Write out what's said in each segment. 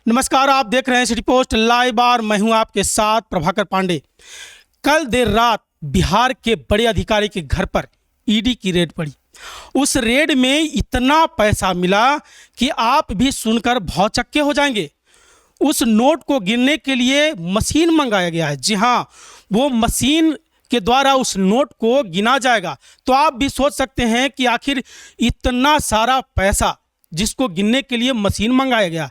नमस्कार, आप देख रहे हैं सिटी पोस्ट लाइव और मैं हूं आपके साथ प्रभाकर पांडे। कल देर रात बिहार के बड़े अधिकारी के घर पर ईडी की रेड पड़ी। उस रेड में इतना पैसा मिला कि आप भी सुनकर भौचक्के हो जाएंगे। उस नोट को गिनने के लिए मशीन मंगाया गया है। जी हाँ, वो मशीन के द्वारा उस नोट को गिना जाएगा। तो आप भी सोच सकते हैं कि आखिर इतना सारा पैसा जिसको गिनने के लिए मशीन मंगाया गया।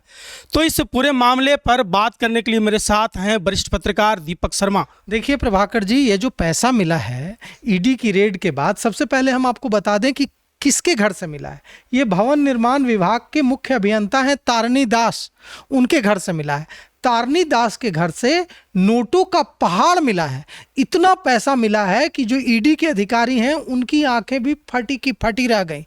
तो इस पूरे मामले पर बात करने के लिए मेरे साथ हैं वरिष्ठ पत्रकार दीपक शर्मा। देखिए प्रभाकर जी, ये जो पैसा मिला है ईडी की रेड के बाद, सबसे पहले हम आपको बता दें कि किसके घर से मिला है। ये भवन निर्माण विभाग के मुख्य अभियंता हैं तारणी दास, उनके घर से मिला है। तारणी दास के घर से नोटों का पहाड़ मिला है। इतना पैसा मिला है कि जो ईडी के अधिकारी हैं उनकी आंखें भी फटी की फटी रह गई।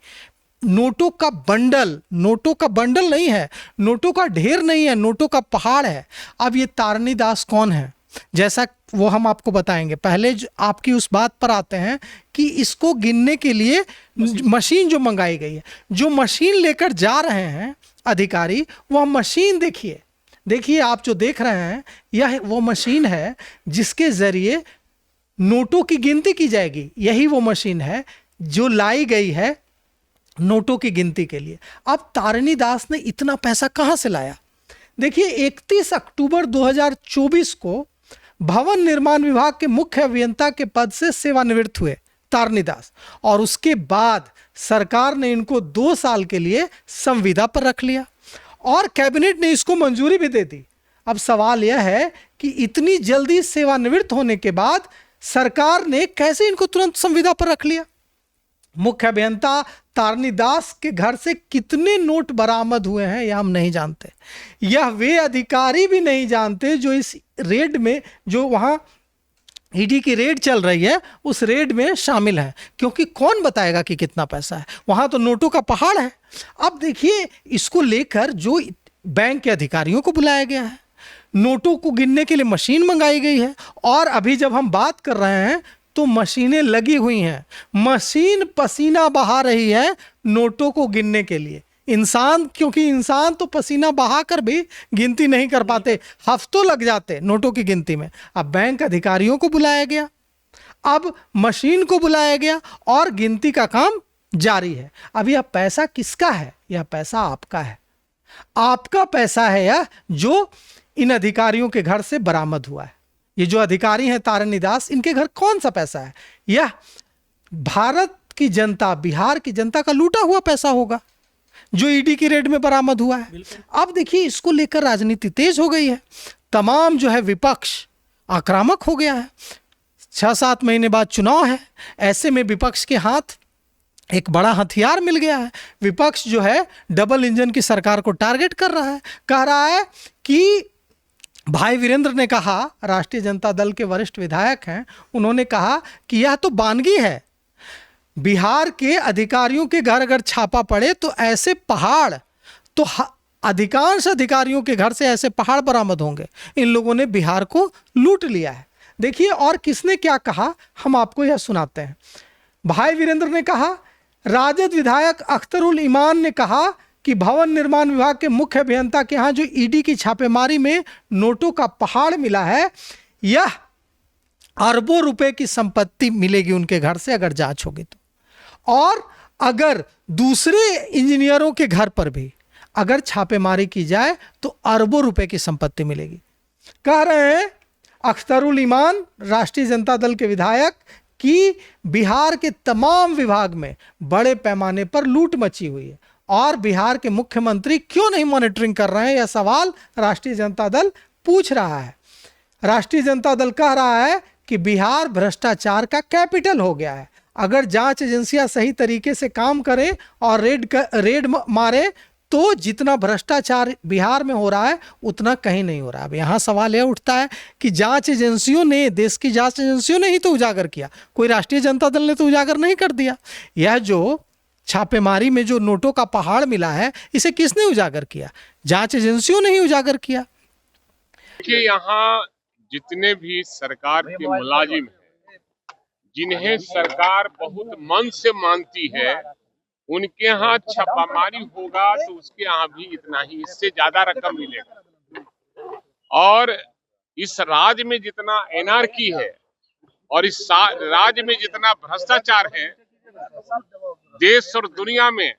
नोटों का बंडल नहीं है, नोटों का ढेर नहीं है, नोटों का पहाड़ है। अब ये तारणी दास कौन है, जैसा वो हम आपको बताएंगे। पहले आपकी उस बात पर आते हैं कि इसको गिनने के लिए मशीन जो मंगाई गई है, जो मशीन लेकर जा रहे हैं अधिकारी, वह मशीन देखिए आप जो देख रहे हैं, यह वो मशीन है जिसके जरिए नोटों की गिनती की जाएगी। यही वो मशीन है जो लाई गई है नोटों की गिनती के लिए। अब तारणी दास ने इतना पैसा कहां से लाया? देखिए, 31 अक्टूबर 2024 को भवन निर्माण विभाग के मुख्य अभियंता के पद से सेवानिवृत्त हुए तारणी दास, और उसके बाद सरकार ने इनको 2 साल के लिए संविदा पर रख लिया और कैबिनेट ने इसको मंजूरी भी दे दी। अब सवाल यह है कि इतनी जल्दी सेवानिवृत्त होने के बाद सरकार ने कैसे इनको तुरंत संविदा पर रख लिया? मुख्य अभियंता तारणी दास के घर से कितने नोट बरामद हुए हैं यह हम नहीं जानते। यह वे अधिकारी भी नहीं जानते जो इस रेड में, जो वहां ईडी की रेड चल रही है, उस रेड में शामिल है। क्योंकि कौन बताएगा कि कितना पैसा है? वहां तो नोटों का पहाड़ है। अब देखिए, इसको लेकर जो बैंक के अधिकारियों को बुलाया गया है, नोटों को गिनने के लिए मशीन मंगाई गई है, और अभी जब हम बात कर रहे हैं तो मशीनें लगी हुई हैं। मशीन पसीना बहा रही है नोटों को गिनने के लिए। क्योंकि इंसान तो पसीना बहाकर भी गिनती नहीं कर पाते, हफ्तों लग जाते नोटों की गिनती में। अब बैंक अधिकारियों को बुलाया गया, अब मशीन को बुलाया गया, और गिनती का काम जारी है। अब यह पैसा किसका है? यह पैसा आपका है, आपका पैसा है यह, जो इन अधिकारियों के घर से बरामद हुआ है। ये जो अधिकारी हैं तारणी दास, इनके घर कौन सा पैसा है? यह भारत की जनता, बिहार की जनता का लूटा हुआ पैसा होगा जो ईडी की रेड में बरामद हुआ है। अब देखिए, इसको लेकर राजनीति तेज हो गई है। तमाम जो है विपक्ष आक्रामक हो गया है। 6-7 महीने बाद चुनाव है, ऐसे में विपक्ष के हाथ एक बड़ा हथियार मिल गया है। विपक्ष जो है डबल इंजन की सरकार को टारगेट कर रहा है, कह रहा है कि भाई वीरेंद्र ने कहा, राष्ट्रीय जनता दल के वरिष्ठ विधायक हैं, उन्होंने कहा कि यह तो बानगी है। बिहार के अधिकारियों के घर अगर छापा पड़े तो ऐसे पहाड़, तो अधिकांश अधिकारियों के घर से ऐसे पहाड़ बरामद होंगे। इन लोगों ने बिहार को लूट लिया है। देखिए, और किसने क्या कहा हम आपको यह सुनाते हैं। भाई वीरेंद्र ने कहा, राजद विधायक अख्तरुल ईमान ने कहा कि भवन निर्माण विभाग के मुख्य अभियंता के यहाँ जो ईडी की छापेमारी में नोटों का पहाड़ मिला है, यह अरबों रुपए की संपत्ति मिलेगी उनके घर से अगर जांच होगी तो। और अगर दूसरे इंजीनियरों के घर पर भी अगर छापेमारी की जाए तो अरबों रुपए की संपत्ति मिलेगी। कह रहे हैं अख्तरुल ईमान, राष्ट्रीय जनता दल के विधायक, कि बिहार के तमाम विभाग में बड़े पैमाने पर लूट मची हुई है, और बिहार के मुख्यमंत्री क्यों नहीं मॉनिटरिंग कर रहे हैं, यह सवाल राष्ट्रीय जनता दल पूछ रहा है। राष्ट्रीय जनता दल कह रहा है कि बिहार भ्रष्टाचार का कैपिटल हो गया है। अगर जांच एजेंसियां सही तरीके से काम करें और रेड मारे तो जितना भ्रष्टाचार बिहार में हो रहा है उतना कहीं नहीं हो रहा है। अब यहाँ सवाल यह उठता है कि जांच एजेंसियों ने, देश की जांच एजेंसियों ने ही तो उजागर किया, कोई राष्ट्रीय जनता दल ने तो उजागर नहीं कर दिया। यह जो छापेमारी में जो नोटों का पहाड़ मिला है, इसे किसने उजागर किया? जांच एजेंसियों ने ही उजागर किया। देखिए, यहाँ जितने भी सरकार के मुलाजिम हैं, जिन्हें सरकार बहुत मन से मानती है, उनके यहाँ छापामारी होगा तो उसके यहाँ भी इतना ही, इससे ज्यादा रकम मिलेगा। और इस राज्य में जितना एनार्की है और इस राज्य में जितना भ्रष्टाचार है, देश और दुनिया में,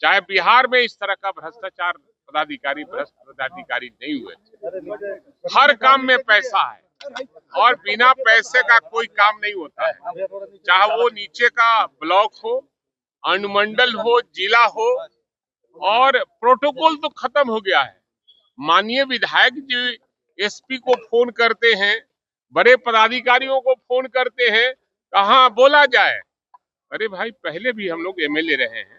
चाहे बिहार में इस तरह का भ्रष्टाचार भ्रष्ट पदाधिकारी नहीं हुए थे। हर काम में पैसा है और बिना पैसे का कोई काम नहीं होता है, चाहे वो नीचे का ब्लॉक हो, अनुमंडल हो, जिला हो। और प्रोटोकॉल तो खत्म हो गया है। माननीय विधायक जी एसपी को फोन करते हैं, बड़े पदाधिकारियों को फोन करते हैं, कहाँ बोला जाए। अरे भाई, पहले भी हम लोग एमएलए रहे हैं,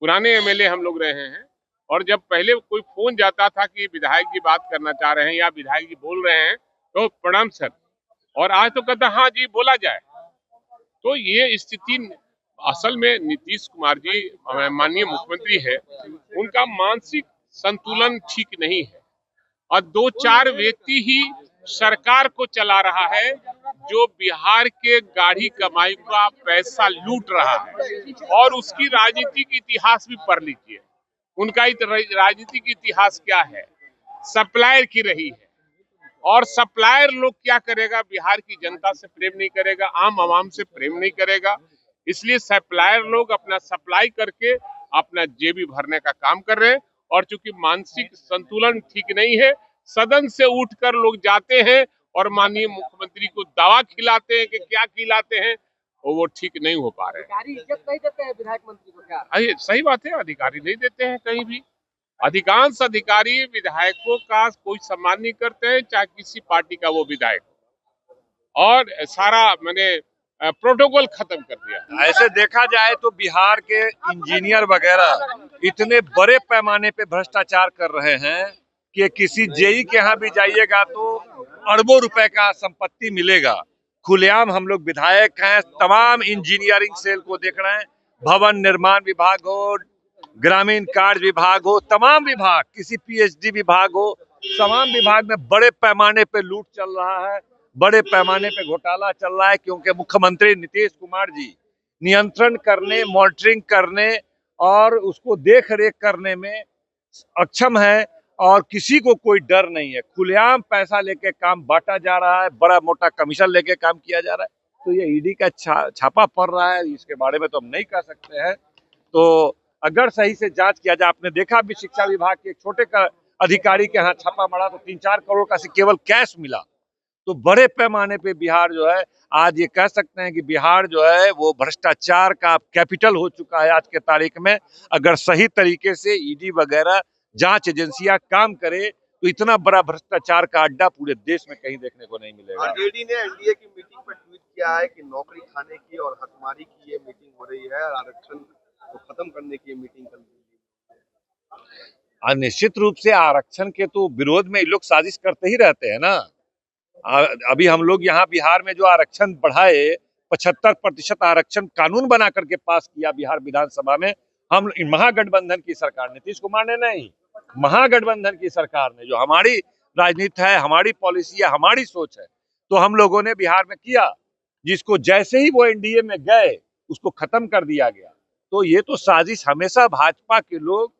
पुराने एमएलए हम लोग रहे हैं, और जब पहले कोई फोन जाता था कि विधायक जी बात करना चाह रहे हैं या विधायक जी बोल रहे हैं, तो प्रणाम सर, और आज तो कहता हाँ जी बोला जाए। तो ये स्थिति असल में नीतीश कुमार जी माननीय मुख्यमंत्री है, उनका मानसिक संतुलन ठीक नहीं है और दो चार व्यक्ति ही सरकार को चला रहा है जो बिहार के गाढ़ी कमाई का पैसा लूट रहा है। और उसकी राजनीतिक इतिहास भी पढ़ लीजिए, उनका राजनीतिक इतिहास क्या है, सप्लायर की रही है। और सप्लायर लोग क्या करेगा, बिहार की जनता से प्रेम नहीं करेगा, आम आवाम से प्रेम नहीं करेगा, इसलिए सप्लायर लोग अपना सप्लाई करके अपना जेबी भरने का काम कर रहे हैं। और चूंकि मानसिक संतुलन ठीक नहीं है, सदन से उठकर लोग जाते हैं और माननीय मुख्यमंत्री को दवा खिलाते हैं कि क्या खिलाते हैं, और वो ठीक नहीं हो पा रहे हैं। अधिकारी इज्जत नहीं देते हैं विधायक मंत्री को क्या? अरे सही बात है, अधिकारी नहीं देते हैं कहीं भी। अधिकांश अधिकारी विधायकों का कोई सम्मान नहीं करते हैं, चाहे किसी पार्टी का वो विधायक, और सारा मैंने प्रोटोकॉल खत्म कर दिया। ऐसे देखा जाए तो बिहार के इंजीनियर वगैरह इतने बड़े पैमाने पे भ्रष्टाचार कर रहे हैं कि किसी जेई के यहाँ भी जाइएगा तो अरबों रुपए का संपत्ति मिलेगा। खुलेआम हम लोग विधायक हैं, तमाम इंजीनियरिंग सेल को देख रहे हैं, भवन निर्माण विभाग हो, ग्रामीण कार्य विभाग हो, तमाम विभाग, किसी पीएचडी विभाग हो, तमाम विभाग में बड़े पैमाने पे लूट चल रहा है, बड़े पैमाने पे घोटाला चल रहा है। क्योंकि मुख्यमंत्री नीतीश कुमार जी नियंत्रण करने, मॉनिटरिंग करने और उसको देख रेख करने में अक्षम है और किसी को कोई डर नहीं है। खुलेआम पैसा लेके काम बांटा जा रहा है, बड़ा मोटा कमीशन लेके काम किया जा रहा है। तो ये ईडी का छापा पड़ रहा है, इसके बारे में तो हम नहीं कह सकते हैं। तो अगर सही से जांच किया जाए, आपने देखा भी शिक्षा विभाग के एक छोटे अधिकारी के यहाँ छापा मारा तो 3-4 करोड़ का केवल कैश मिला। तो बड़े पैमाने पे बिहार जो है, आज ये कह सकते हैं कि बिहार जो है वो भ्रष्टाचार का कैपिटल हो चुका है आज के तारीख में। अगर सही तरीके से ईडी वगैरह जांच एजेंसियां काम करे तो इतना बड़ा भ्रष्टाचार का अड्डा पूरे देश में कहीं देखने को नहीं मिलेगा। ईडी ने एनडीए की मीटिंग पर ट्वीट किया है कि नौकरी खाने की और हकमारी की ये मीटिंग हो रही है, आरक्षण को खत्म करने की ये मीटिंग कर रही है। निश्चित रूप से आरक्षण के तो विरोध में ये लोग साजिश करते ही रहते हैं ना। अभी हम लोग यहाँ बिहार में जो आरक्षण बढ़ाए, 75% आरक्षण कानून बना करके पास किया बिहार विधानसभा में, हम महागठबंधन की सरकार, नीतीश कुमार ने नहीं, महागठबंधन की सरकार ने, जो हमारी राजनीति है, हमारी पॉलिसी है, हमारी सोच है, तो हम लोगों ने बिहार में किया, जिसको जैसे ही वो एनडीए में गए उसको खत्म कर दिया गया। तो ये तो साजिश हमेशा भाजपा के लोग,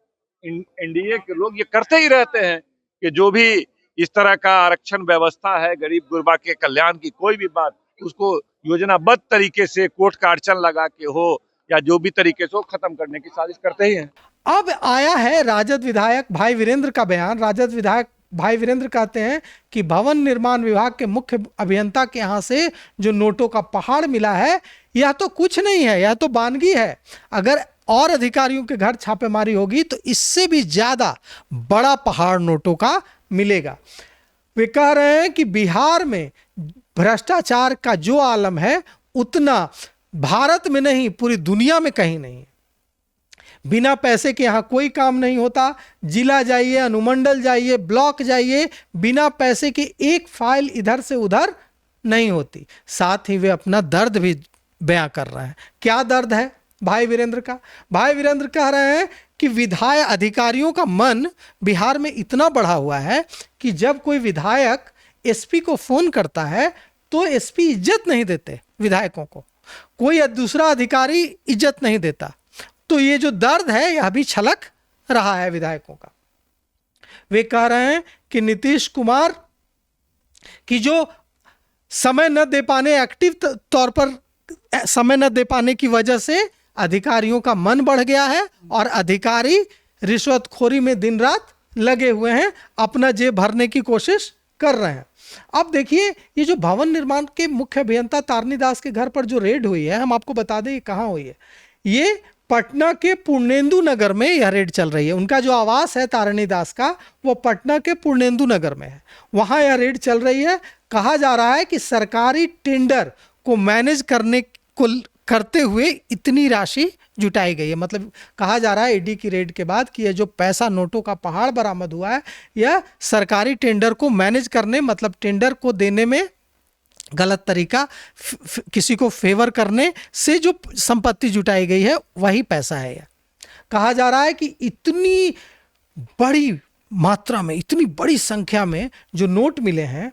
एनडीए के लोग ये करते ही रहते हैं कि जो भी इस तरह का आरक्षण व्यवस्था है, गरीब गुरबा के कल्याण की कोई भी बात, उसको योजनाबद्ध तरीके से कोर्ट का अड़चन लगा के हो या जो भी तरीके से हो खत्म करने की साजिश करते ही हैं। अब आया है राजद विधायक भाई वीरेंद्र का बयान। राजद विधायक भाई वीरेंद्र कहते हैं कि भवन निर्माण विभाग के मुख्य अभियंता के यहाँ से जो नोटों का पहाड़ मिला है, यह तो कुछ नहीं है, यह तो वानगी है। अगर और अधिकारियों के घर छापेमारी होगी तो इससे भी ज्यादा बड़ा पहाड़ नोटों का मिलेगा। वे कह रहे हैं कि बिहार में भ्रष्टाचार का जो आलम है उतना भारत में नहीं, पूरी दुनिया में कहीं नहीं है। बिना पैसे के यहाँ कोई काम नहीं होता। जिला जाइए, अनुमंडल जाइए, ब्लॉक जाइए, बिना पैसे के एक फाइल इधर से उधर नहीं होती। साथ ही वे अपना दर्द भी बयां कर रहे हैं। क्या दर्द है भाई वीरेंद्र का? भाई वीरेंद्र कह रहे हैं कि विधायक अधिकारियों का मन बिहार में इतना बढ़ा हुआ है कि जब कोई विधायक एसपी को फोन करता है तो एसपी इज्जत नहीं देते विधायकों को, कोई दूसरा अधिकारी इज्जत नहीं देता। तो ये जो दर्द है यह भी छलक रहा है विधायकों का। वे कह रहे हैं कि नीतीश कुमार की जो समय न दे पाने, एक्टिव तौर पर समय न दे पाने की वजह से अधिकारियों का मन बढ़ गया है और अधिकारी रिश्वतखोरी में दिन रात लगे हुए हैं, अपना जेब भरने की कोशिश कर रहे हैं। अब देखिए, ये जो भवन निर्माण के मुख्य अभियंता तारनी दास के घर पर जो रेड हुई है, हम आपको बता दें ये कहाँ हुई है। ये पटना के पूर्णेंदु नगर में यह रेड चल रही है। उनका जो आवास है तारनी दास का, वो पटना के पूर्णेंदु नगर में है, वहाँ यह रेड चल रही है। कहा जा रहा है कि सरकारी टेंडर को मैनेज करते हुए इतनी राशि जुटाई गई है। मतलब कहा जा रहा है ईडी की रेड के बाद कि यह जो पैसा, नोटों का पहाड़ बरामद हुआ है, यह सरकारी टेंडर को मैनेज करने, मतलब टेंडर को देने में गलत तरीका, किसी को फेवर करने से जो संपत्ति जुटाई गई है वही पैसा है। यह कहा जा रहा है कि इतनी बड़ी मात्रा में, इतनी बड़ी संख्या में जो नोट मिले हैं,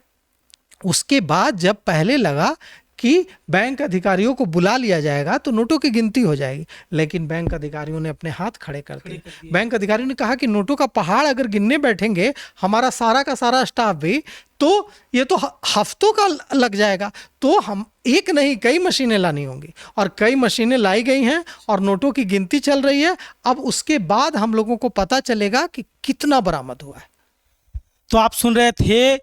उसके बाद जब पहले लगा कि बैंक अधिकारियों को बुला लिया जाएगा तो नोटों की गिनती हो जाएगी, लेकिन बैंक अधिकारियों ने अपने हाथ खड़े कर दिए। बैंक अधिकारियों ने कहा कि नोटों का पहाड़ अगर गिनने बैठेंगे हमारा सारा का सारा स्टाफ भी, तो ये तो हफ्तों का लग जाएगा। तो हम एक नहीं कई मशीनें लानी होंगी, और कई मशीनें लाई गई हैं और नोटों की गिनती चल रही है। अब उसके बाद हम लोगों को पता चलेगा कि कितना बरामद हुआ है। तो आप सुन रहे थे,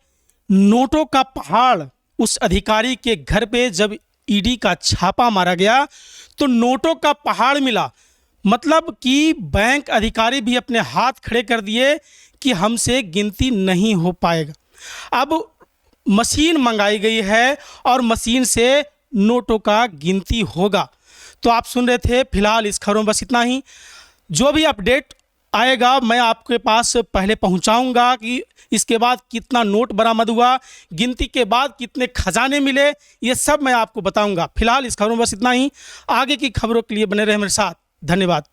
नोटों का पहाड़ उस अधिकारी के घर पे जब ईडी का छापा मारा गया तो नोटों का पहाड़ मिला। मतलब कि बैंक अधिकारी भी अपने हाथ खड़े कर दिए कि हमसे गिनती नहीं हो पाएगा। अब मशीन मंगाई गई है और मशीन से नोटों का गिनती होगा। तो आप सुन रहे थे, फिलहाल इस खबरों में बस इतना ही। जो भी अपडेट आएगा मैं आपके पास पहले पहुंचाऊंगा कि इसके बाद कितना नोट बरामद हुआ, गिनती के बाद कितने खजाने मिले, ये सब मैं आपको बताऊंगा। फिलहाल इस खबरों में बस इतना ही। आगे की खबरों के लिए बने रहे मेरे साथ। धन्यवाद।